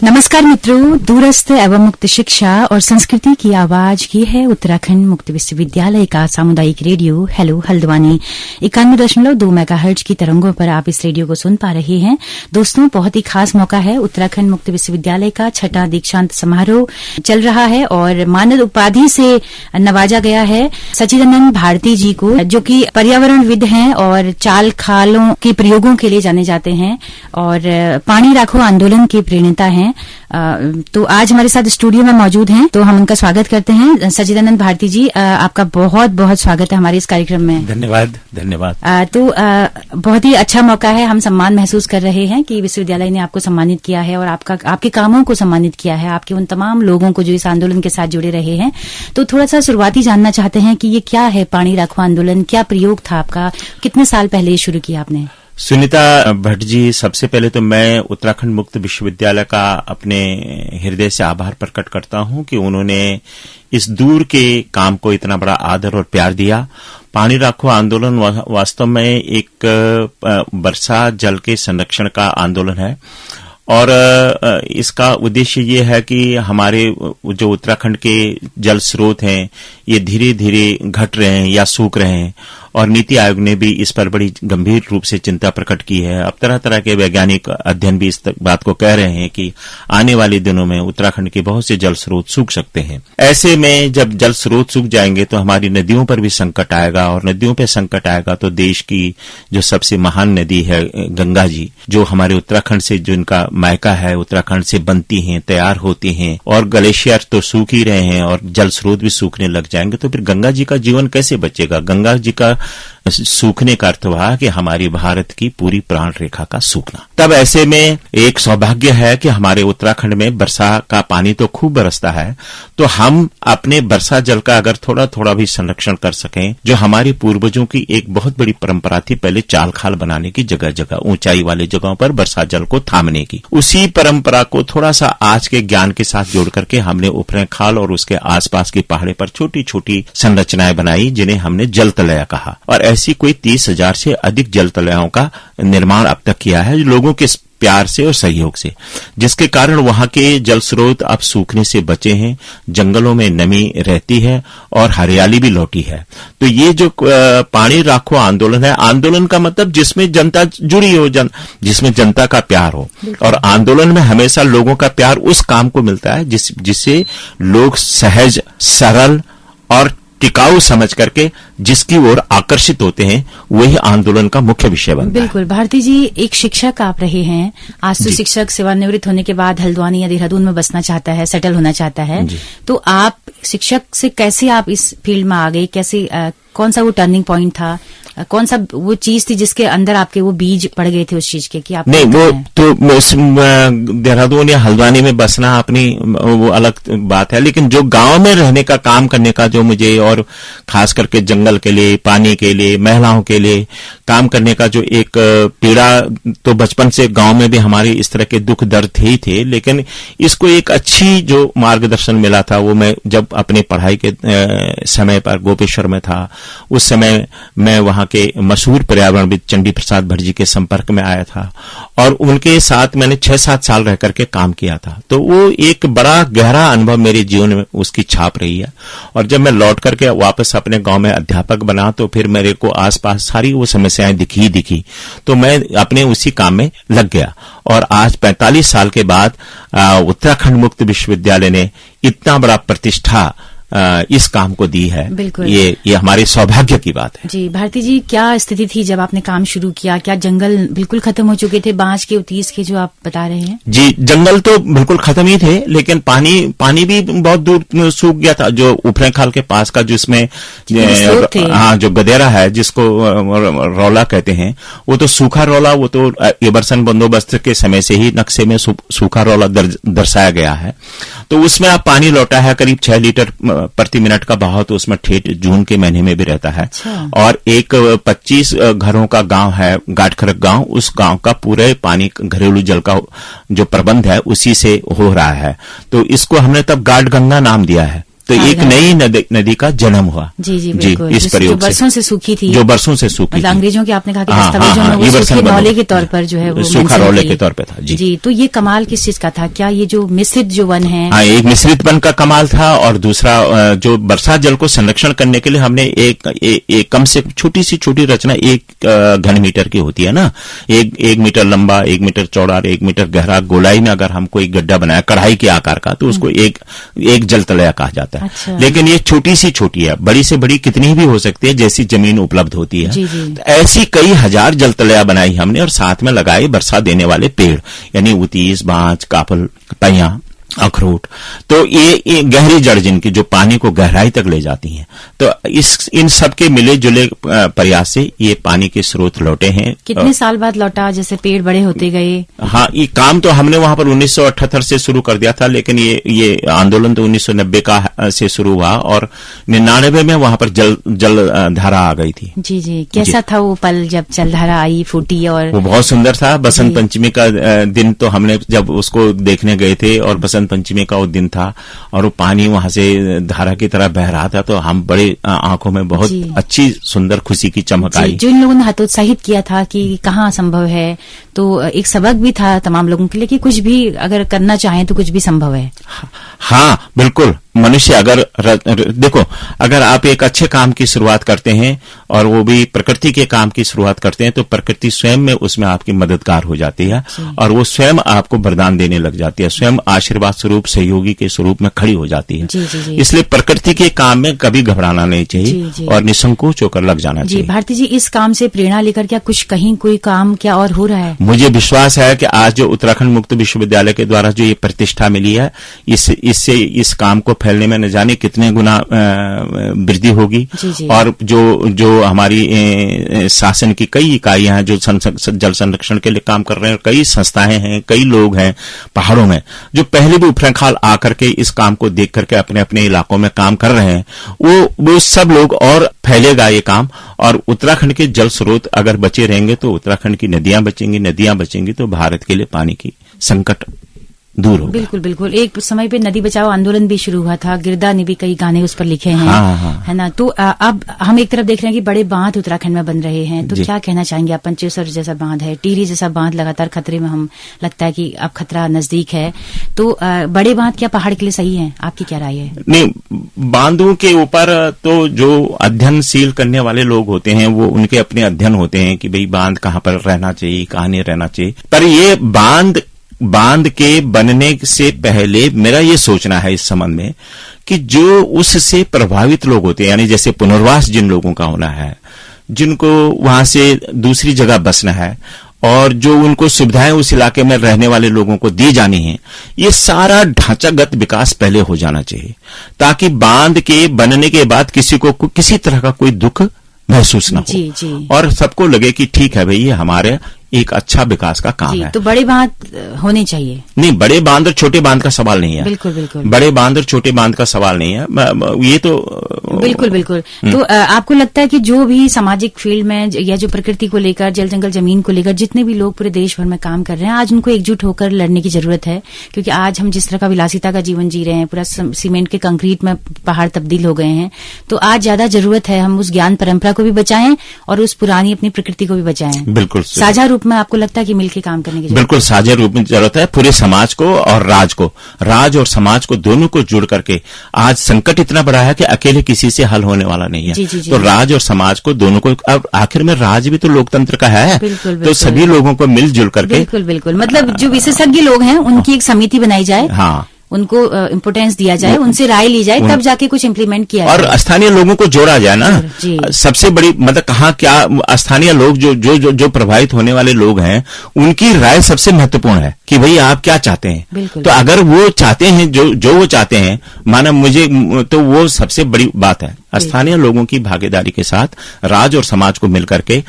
नमस्कार मित्रों, दूरस्थ एवं मुक्त शिक्षा और संस्कृति की आवाज की है उत्तराखंड मुक्त विश्वविद्यालय का सामुदायिक रेडियो हेलो हल्द्वानी 91.2 मेगाहर्ट्ज की तरंगों पर आप इस रेडियो को सुन पा रहे हैं। दोस्तों, बहुत ही खास मौका है। उत्तराखंड मुक्त विश्वविद्यालय का 6वां दीक्षांत समारोह चल रहा है और मानद उपाधि से नवाजा गया है सच्चिदानंद भारती जी को, जो कि पर्यावरणविद हैं और चाल खालों के प्रयोगों के लिए जाने जाते हैं और पानी राखो आंदोलन के प्रेरणा हैं। तो आज हमारे साथ स्टूडियो में मौजूद हैं, तो हम उनका स्वागत करते हैं। सच्चिदानंद भारती जी, आपका बहुत बहुत स्वागत है हमारे इस कार्यक्रम में। धन्यवाद। बहुत ही अच्छा मौका है, हम सम्मान महसूस कर रहे हैं कि विश्वविद्यालय ने आपको सम्मानित किया है और आपके कामों को सम्मानित किया है, आपके उन तमाम लोगों को जो इस आंदोलन के साथ जुड़े रहे हैं। तो थोड़ा सा शुरुआती जानना चाहते हैं कि ये क्या है पानी राखो आंदोलन, क्या प्रयोग था आपका, कितने साल पहले शुरू किया आपने? सुनीता भट्ट जी, सबसे पहले तो मैं उत्तराखंड मुक्त विश्वविद्यालय का अपने हृदय से आभार प्रकट करता हूं कि उन्होंने इस दूर के काम को इतना बड़ा आदर और प्यार दिया। पानी राखो आंदोलन वास्तव में एक वर्षा जल के संरक्षण का आंदोलन है और इसका उद्देश्य ये है कि हमारे जो उत्तराखंड के जल स्रोत हैं ये धीरे धीरे घट रहे हैं या सूख रहे हैं और नीति आयोग ने भी इस पर बड़ी गंभीर रूप से चिंता प्रकट की है। अब तरह तरह के वैज्ञानिक अध्ययन भी इस बात को कह रहे हैं कि आने वाले दिनों में उत्तराखंड के बहुत से जल स्रोत सूख सकते हैं। ऐसे में जब जल स्रोत सूख जाएंगे तो हमारी नदियों पर भी संकट आएगा और नदियों पर संकट आएगा तो देश की जो सबसे महान नदी है गंगा जी, जो हमारे उत्तराखंड से जो इनका मायका है, उत्तराखंड से बनती हैं, तैयार होती हैं और ग्लेशियर तो सूख ही रहे हैं और जल स्रोत भी सूखने लग जाएंगे तो फिर गंगा जी का जीवन कैसे बचेगा? गंगा जी का सूखने का अर्थ हुआ कि हमारी भारत की पूरी प्राण रेखा का सूखना। तब ऐसे में एक सौभाग्य है कि हमारे उत्तराखंड में वर्षा का पानी तो खूब बरसता है, तो हम अपने वर्षा जल का अगर थोड़ा थोड़ा भी संरक्षण कर सकें, जो हमारे पूर्वजों की एक बहुत बड़ी परंपरा थी पहले चाल खाल बनाने की, जगह जगह ऊंचाई वाले जगहों पर वर्षा जल को थामने की, उसी परंपरा को थोड़ा सा आज के ज्ञान के साथ जोड़ करके हमने उपरे खाल और उसके आसपास की पहाड़ी पर छोटी छोटी संरचनाएं बनाई जिन्हें हमने जल तलया कहा और ऐसी कोई 30,000 से अधिक जल तलयों का निर्माण अब तक किया है लोगों के प्यार से और सहयोग से, जिसके कारण वहां के जल स्रोत अब सूखने से बचे हैं, जंगलों में नमी रहती है और हरियाली भी लौटी है। तो ये जो पानी राखो आंदोलन है, आंदोलन का मतलब जिसमें जनता जुड़ी हो, जिसमें जनता का प्यार हो, और आंदोलन में हमेशा लोगों का प्यार उस काम को मिलता है जिससे लोग सहज, सरल और टिकाऊ समझ करके जिसकी ओर आकर्षित होते हैं, वही आंदोलन का मुख्य विषय बनता है। बिल्कुल। भारती जी, एक शिक्षक आप रहे हैं, आज तो शिक्षक सेवानिवृत्त होने के बाद हल्द्वानी या देहरादून में बसना चाहता है, सेटल होना चाहता है, तो आप शिक्षक से कैसे आप इस फील्ड में आ गए? कैसे कौन सा वो टर्निंग पॉइंट था, कौन सा वो चीज थी जिसके अंदर आपके वो बीज पड़ गए थे उस चीज के कि आप? नहीं, वो तो देहरादून या हल्द्वानी में बसना अपनी वो अलग बात है, लेकिन जो गांव में रहने का, काम करने का जो मुझे, और खास करके जंगल के लिए, पानी के लिए, महिलाओं के लिए काम करने का जो एक पीड़ा, तो बचपन से गांव में भी हमारे इस तरह के दुख दर्द थे ही थे, लेकिन इसको एक अच्छी जो मार्गदर्शन मिला था वो मैं जब अपने पढ़ाई के समय पर गोपेश्वर में था, उस समय मैं वहां के मशहूर पर्यावरणविद चंडी प्रसाद भट्ट जी के संपर्क में आया था और उनके साथ मैंने 6-7 साल रह करके काम किया था। तो वो एक बड़ा गहरा अनुभव मेरे जीवन में उसकी छाप रही है और जब मैं लौट करके वापस अपने गांव में अध्यापक बना तो फिर मेरे को आसपास सारी वो समस्याएं दिखी, तो मैं अपने उसी काम में लग गया और आज 45 साल के बाद उत्तराखंड मुक्त विश्वविद्यालय ने इतना बड़ा प्रतिष्ठा इस काम को दी है। बिल्कुल। ये हमारे सौभाग्य की बात है। जी भारती जी, क्या स्थिति थी जब आपने काम शुरू किया? क्या जंगल बिल्कुल खत्म हो चुके थे, बांज के, उतीस के जो आप बता रहे हैं? जी, जंगल तो बिल्कुल खत्म ही थे, लेकिन पानी भी बहुत दूर सूख गया था। जो उपरे खाल के पास का जिसमें हाँ, जो गदेरा है जिसको रौला कहते हैं, वो तो सूखा रौला, वो तो एबरसन बंदोबस्त के समय से ही नक्शे में सूखा रौला दर्शाया गया है। तो उसमें अब पानी लौटा है करीब 6 लीटर प्रति मिनट का बहाव, तो उसमें ठेठ जून के महीने में भी रहता है। और एक 25 घरों का गांव है गाटखरक गांव, उस गांव का पूरे पानी, घरेलू जल का जो प्रबंध है उसी से हो रहा है। तो इसको हमने तब गाट गंगा नाम दिया है तो एक नई नदी का जन्म हुआ। जी जी बिल्कुल। इस प्रयोग जो बरसों से सूखी थी, जो बरसों से सूखी थी। अंग्रेजों के आपने कहा कि दस्तावेजों में वो सूखे नौले के तौर पर जो है वो सूखा नौले के तौर पे था। जी, तो ये कमाल किस चीज का था? क्या ये जो मिश्रित जो वन है? हाँ, एक मिश्रित वन का कमाल था, और दूसरा जो बरसात जल को संरक्षण करने के लिए हमने एक कम से छोटी सी छोटी रचना 1 घन मीटर की होती है ना, 1 मीटर लंबा, 1 मीटर चौड़ा, 1 मीटर गहरा, गोलाई में अगर हमको एक गड्ढा बनाया कढ़ाई के आकार का, तो उसको एक जल तलया कहा जाता है। अच्छा। लेकिन ये छोटी सी छोटी है, बड़ी से बड़ी कितनी भी हो सकती है जैसी जमीन उपलब्ध होती है। जी जी। तो ऐसी कई हजार जल तलया बनाई हमने, और साथ में लगाए बरसात देने वाले पेड़, यानी उतीस, बांज, काफल, पैया, अखरोट। तो ये गहरी जड़ जिनकी जो पानी को गहराई तक ले जाती हैं, तो इन सब के मिले जुले प्रयास से ये पानी के स्रोत लौटे हैं। कितने साल बाद लौटा, जैसे पेड़ बड़े होते गए? हाँ, ये काम तो हमने वहां पर 1978 से शुरू कर दिया था, लेकिन ये आंदोलन तो 1990 का से शुरू हुआ, और 99 में वहां पर जल धारा आ गई थी। जी जी। कैसा था वो पल जब जलधारा आई, फूटी? और वो बहुत सुंदर था। बसंत पंचमी का दिन तो हमने जब उसको देखने गए थे, और बसंत पंचमी का वो दिन था, और वो पानी वहां से धारा की तरह बह रहा था, तो हम बड़े आंखों में बहुत अच्छी सुंदर खुशी की चमक आई। जो इन लोगों ने हतोत्साहित किया था कि कहाँ संभव है, तो एक सबक भी था तमाम लोगों के लिए कि कुछ भी अगर करना चाहें तो कुछ भी संभव है। हाँ बिल्कुल। मनुष्य देखो, अगर आप एक अच्छे काम की शुरुआत करते हैं, और वो भी प्रकृति के काम की शुरुआत करते हैं, तो प्रकृति स्वयं में उसमें आपकी मददगार हो जाती है, और वो स्वयं आपको वरदान देने लग जाती है, स्वयं आशीर्वाद स्वरूप, सहयोगी के स्वरूप में खड़ी हो जाती है। जी, जी, जी। इसलिए प्रकृति के काम में कभी घबराना नहीं चाहिए, और निसंकोच होकर लग जाना चाहिए। भारती जी, इस काम से प्रेरणा लेकर क्या कुछ कहीं कोई काम क्या और हो रहा है? मुझे विश्वास है कि आज जो उत्तराखंड मुक्त विश्वविद्यालय के द्वारा जो ये प्रतिष्ठा मिली है, इससे इस काम को फैलने में न जाने कितने गुना वृद्धि होगी। जी जी। और जो हमारी शासन की कई इकाइयां हैं जो जल संरक्षण के लिए काम कर रहे हैं, कई संस्थाएं हैं, कई लोग हैं पहाड़ों में जो पहले भी उपरखाल आकर के इस काम को देख करके अपने अपने इलाकों में काम कर रहे हैं, वो सब लोग, और फैलेगा ये काम। और उत्तराखंड के जल स्रोत अगर बचे रहेंगे तो उत्तराखंड की नदियां बचेंगी तो भारत के लिए पानी की संकट दूर होगा। बिल्कुल बिल्कुल। एक समय पे नदी बचाओ आंदोलन भी शुरू हुआ था, गिरदा ने भी कई गाने उस पर लिखे हैं। हाँ। है ना? तो अब हम एक तरफ देख रहे हैं कि बड़े बांध उत्तराखंड में बन रहे हैं, तो क्या कहना चाहेंगे आप? पंचेसर जैसा बांध है, टिहरी जैसा बांध लगातार खतरे में, हम लगता है कि अब खतरा नजदीक है, तो बड़े बांध क्या पहाड़ के लिए सही है? आपकी क्या राय है? नहीं, बांधों के ऊपर तो जो अध्ययनशील करने वाले लोग होते हैं, वो उनके अपने अध्ययन होते हैं कि भाई बांध कहाँ पर रहना चाहिए, कहाँ नहीं रहना चाहिए। पर ये बांध के बनने से पहले मेरा ये सोचना है इस संबंध में कि जो उससे प्रभावित लोग होते हैं, यानी जैसे पुनर्वास जिन लोगों का होना है, जिनको वहां से दूसरी जगह बसना है, और जो उनको सुविधाएं उस इलाके में रहने वाले लोगों को दी जानी है, ये सारा ढांचागत विकास पहले हो जाना चाहिए, ताकि बांध के बनने के बाद किसी को किसी तरह का कोई दुख महसूस न हो। जी, जी। और सबको लगे कि ठीक है भाई, ये हमारे एक अच्छा विकास का काम है। तो बड़े बांध होने चाहिए। नहीं, बड़े बांध और छोटे बांध का सवाल नहीं है। बिल्कुल बिल्कुल। बड़े बांध और छोटे बांध का सवाल नहीं है, ये तो बिल्कुल बिल्कुल। तो आपको लगता है कि जो भी सामाजिक फील्ड में या जो प्रकृति को लेकर, जल जंगल जमीन को लेकर जितने भी लोग पूरे देश भर में काम कर रहे हैं, आज उनको एकजुट होकर लड़ने की जरूरत है? क्योंकि आज हम जिस तरह का विलासिता का जीवन जी रहे हैं, पूरा सीमेंट के कंक्रीट में पहाड़ तब्दील हो गए हैं, तो आज ज्यादा जरूरत है हम उस ज्ञान परंपरा को भी बचाएं और उस पुरानी अपनी प्रकृति को भी बचाएं। बिल्कुल साझा रूप में आपको लगता है कि मिलकर काम करने की? बिल्कुल साझा रूप में जरूरत है। पूरे समाज को और राज और समाज को, दोनों को जुड़ करके, आज संकट इतना बड़ा है कि अकेले किसी से हल होने वाला नहीं है। जी, जी, जी। तो राज और समाज को, दोनों को, अब आखिर में राज भी तो लोकतंत्र का है। बिल्कुल, बिल्कुल। तो सभी लोगों को मिलजुल करके, बिल्कुल बिल्कुल, मतलब जो विशेषज्ञ लोग हैं उनकी एक समिति बनाई जाए, हाँ, उनको इम्पोर्टेंस दिया जाए, उनसे राय ली जाए, तब जाके कुछ इम्प्लीमेंट किया और जाए। स्थानीय लोगों को जोड़ा जाए ना। जी। सबसे बड़ी मतलब कहाँ क्या स्थानीय लोग जो प्रभावित होने वाले लोग हैं, उनकी राय सबसे महत्वपूर्ण है कि भाई आप क्या चाहते हैं। बिल्कुल। तो अगर वो चाहते हैं जो वो चाहते हैं, माना मुझे, तो वो सबसे बड़ी बात है। स्थानीय लोगों की भागीदारी के साथ राज और समाज को मिलकर के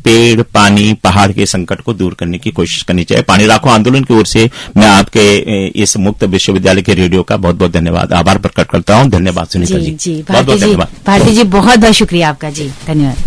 पेड़ पानी पहाड़ के संकट को दूर करने की कोशिश करनी चाहिए। पानी राखो आंदोलन की ओर से मैं आपके इस मुक्त विश्वविद्यालय के रेडियो का बहुत बहुत धन्यवाद, आभार प्रकट करता हूँ। धन्यवाद सुनीता जी, जी बहुत बहुत धन्यवाद। भारती जी, बहुत बहुत शुक्रिया आपका जी, धन्यवाद।